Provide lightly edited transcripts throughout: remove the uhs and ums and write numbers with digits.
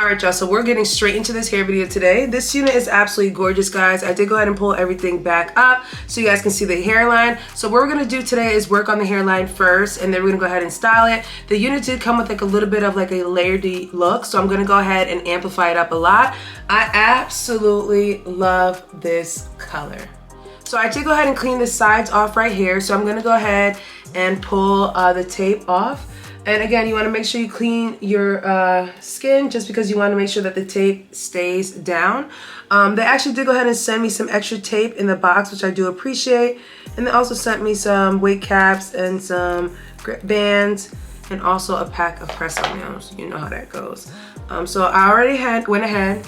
Alright y'all, so we're getting straight into this hair video today. This unit is absolutely gorgeous, guys. I did go ahead and pull everything back up so you guys can see the hairline. So what we're going to do today is work on the hairline first, and then we're going to go ahead and style it. The unit did come with like a little bit of like a layered look, so I'm going to go ahead and amplify it up a lot. I absolutely love this color. So I did go ahead and clean the sides off right here, so I'm going to go ahead and pull the tape off. And again, you want to make sure you clean your skin just because you want to make sure that the tape stays down. They actually did go ahead and send me some extra tape in the box, which I do appreciate. And they also sent me some wig caps and some grip bands and also a pack of press-on nails. You know how that goes. So I already went ahead.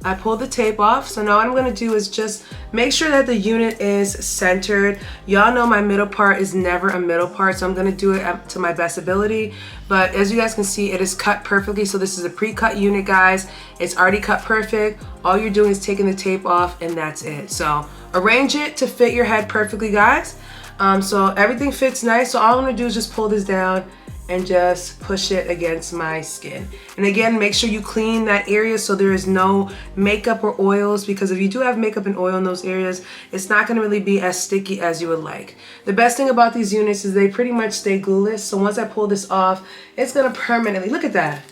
I pulled the tape off, so now what I'm going to do is just make sure that the unit is centered. Y'all know my middle part is never a middle part, so I'm going to do it up to my best ability. But as you guys can see, it is cut perfectly, so this is a pre-cut unit, guys. It's already cut perfect. All you're doing is taking the tape off, and that's it. So arrange it to fit your head perfectly, guys. So everything fits nice, so all I'm going to do is just pull this down and just push it against my skin. And again, make sure you clean that area so there is no makeup or oils, because if you do have makeup and oil in those areas, it's not going to really be as sticky as you would like. The best thing about these units is they pretty much stay glueless, so once I pull this off, it's going to permanently, look at that.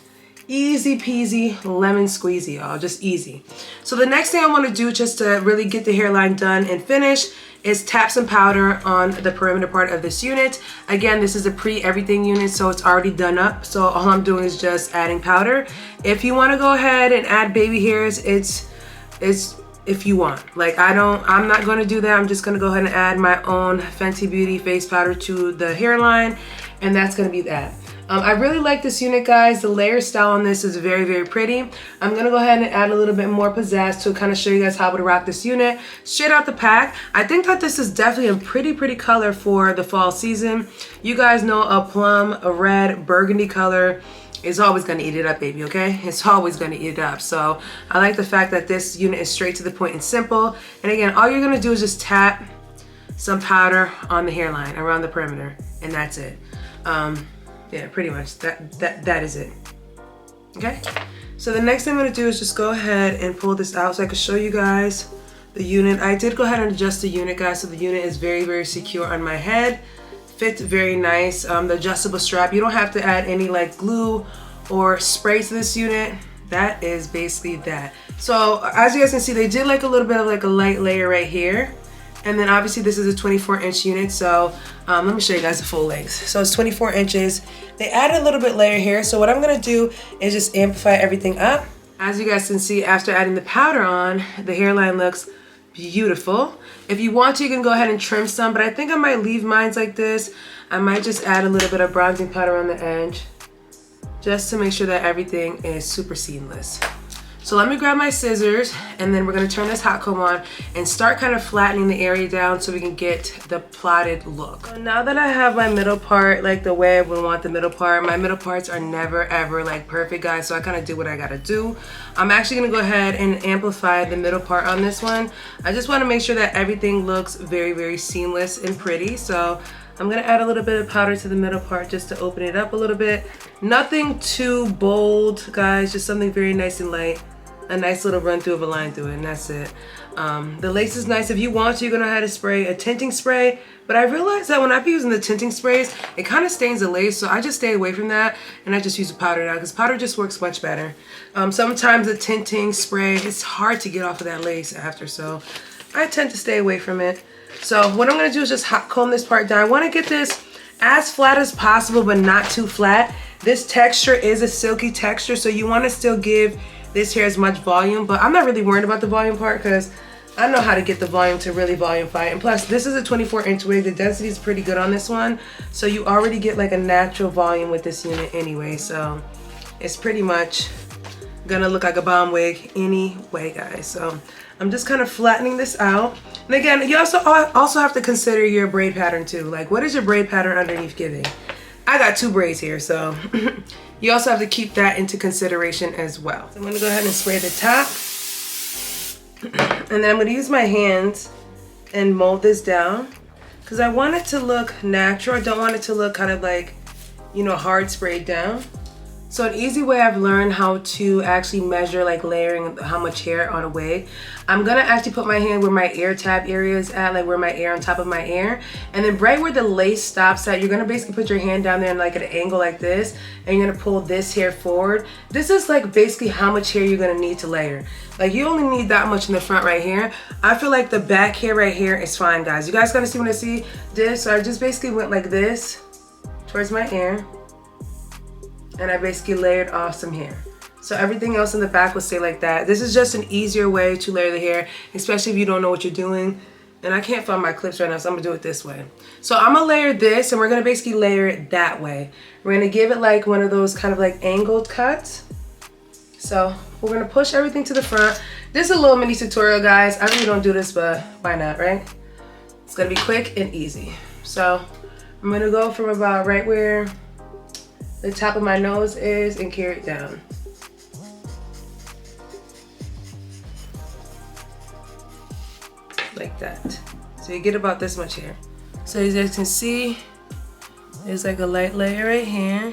Easy peasy lemon squeezy, y'all, just easy. So the next thing I want to do just to really get the hairline done and finished is tap some powder on the perimeter part of this unit. Again, this is a pre-everything unit, so it's already done up. So all I'm doing is just adding powder. If you want to go ahead and add baby hairs, it's if you want. Like I'm not going to do that. I'm just going to go ahead and add my own Fenty Beauty face powder to the hairline, and that's going to be that. I really like this unit, guys. The layer style on this is very, very pretty. I'm going to go ahead and add a little bit more pizzazz to kind of show you guys how to rock this unit. Straight out the pack, I think that this is definitely a pretty color for the fall season. You guys know a plum, a red, burgundy color is always going to eat it up, baby, okay? It's always going to eat it up. So I like the fact that this unit is straight to the point and simple. And again, all you're going to do is just tap some powder on the hairline around the perimeter, and that's it. Yeah, pretty much that is it. Okay, so the next thing I'm going to do is just go ahead and pull this out so I can show you guys the unit. I did go ahead and adjust the unit, guys, so the unit is very secure on my head. Fits very nice. The adjustable strap, you don't have to add any like glue or spray to this unit. That is basically that. So as you guys can see, they did like a little bit of like a light layer right here. And then obviously this is a 24-inch unit, so let me show you guys the full length. So it's 24 inches. They added a little bit layer here, so what I'm gonna do is just amplify everything up. As you guys can see, after adding the powder on, the hairline looks beautiful. If you want to, you can go ahead and trim some, but I think I might leave mine like this. I might just add a little bit of bronzing powder on the edge, just to make sure that everything is super seamless. So let me grab my scissors, and then we're going to turn this hot comb on and start kind of flattening the area down so we can get the plotted look. So now that I have my middle part like the way I would want the middle part, my middle parts are never ever like perfect, guys, so I kind of do what I gotta do. I'm actually going to go ahead and amplify the middle part on this one. I just want to make sure that everything looks very seamless and pretty, so I'm going to add a little bit of powder to the middle part just to open it up a little bit. Nothing too bold, guys, just something very nice and light. A nice little run through of a line through it, and that's it. The lace is nice. If you want to, you're gonna have to spray a tinting spray, but I realized that when I be using the tinting sprays, it kind of stains the lace, so I just stay away from that, and I just use a powder now, because powder just works much better. Sometimes the tinting spray, it's hard to get off of that lace after, so I tend to stay away from it. So what I'm gonna do is just hot comb this part down. I wanna get this as flat as possible, but not too flat. This texture is a silky texture, so you wanna still give this hair as much volume, but I'm not really worried about the volume part because I know how to get the volume to really volumify. And plus, this is a 24-inch wig. The density is pretty good on this one, so you already get like a natural volume with this unit anyway, so it's pretty much gonna look like a bomb wig anyway, guys. So I'm just kind of flattening this out. And again, you also have to consider your braid pattern too. Like, what is your braid pattern underneath giving? I got 2 braids here, so you also have to keep that into consideration as well. So I'm gonna go ahead and spray the top. And then I'm gonna use my hands and mold this down because I want it to look natural. I don't want it to look kind of like, you know, hard sprayed down. So an easy way I've learned how to actually measure like layering how much hair on a wig, I'm gonna actually put my hand where my ear tab area is at, like where my ear on top of my ear, and then right where the lace stops at, you're gonna basically put your hand down there in like an angle like this, and you're gonna pull this hair forward. This is like basically how much hair you're gonna need to layer. Like you only need that much in the front right here. I feel like the back hair right here is fine, guys. You guys gonna see when I see this. So I just basically went like this towards my ear, and I basically layered off some hair. So everything else in the back will stay like that. This is just an easier way to layer the hair, especially if you don't know what you're doing. And I can't find my clips right now, so I'm gonna do it this way. So I'm gonna layer this, and we're gonna basically layer it that way. We're gonna give it like one of those kind of like angled cuts. So we're gonna push everything to the front. This is a little mini tutorial, guys. I really don't do this, but why not, right? It's gonna be quick and easy. So I'm gonna go from about right where the top of my nose is and carry it down. Like that. So you get about this much hair. So as you guys can see, there's like a light layer right here.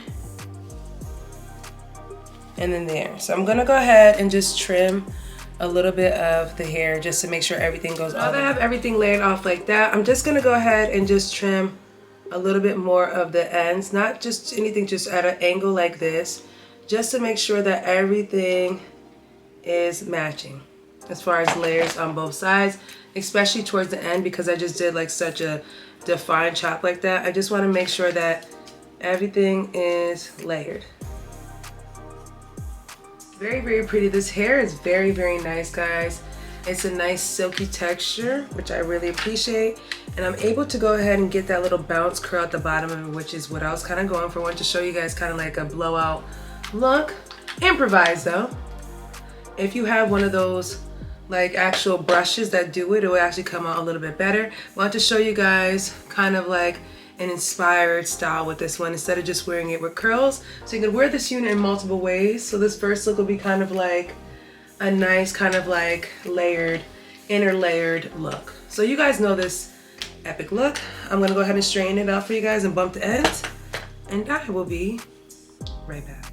And then there. So I'm gonna go ahead and just trim a little bit of the hair just to make sure everything goes off. Now that I have everything laid off like that, I'm just gonna go ahead and just trim a little bit more of the ends, not just anything, just at an angle like this, just to make sure that everything is matching as far as layers on both sides, especially towards the end, because I just did like such a defined chop like that. I just want to make sure that everything is layered. Very, very pretty. This hair is very, very nice, guys. It's a nice silky texture, which I really appreciate. And I'm able to go ahead and get that little bounce curl at the bottom of it, which is what I was kind of going for. I wanted to show you guys kind of like a blowout look. Improvised though. If you have one of those like actual brushes that do it, it will actually come out a little bit better. I want to show you guys kind of like an inspired style with this one instead of just wearing it with curls. So you can wear this unit in multiple ways. So this first look will be kind of like a nice kind of like layered, inner layered look. So you guys know this epic look. I'm gonna go ahead and straighten it out for you guys and bump the ends, and I will be right back.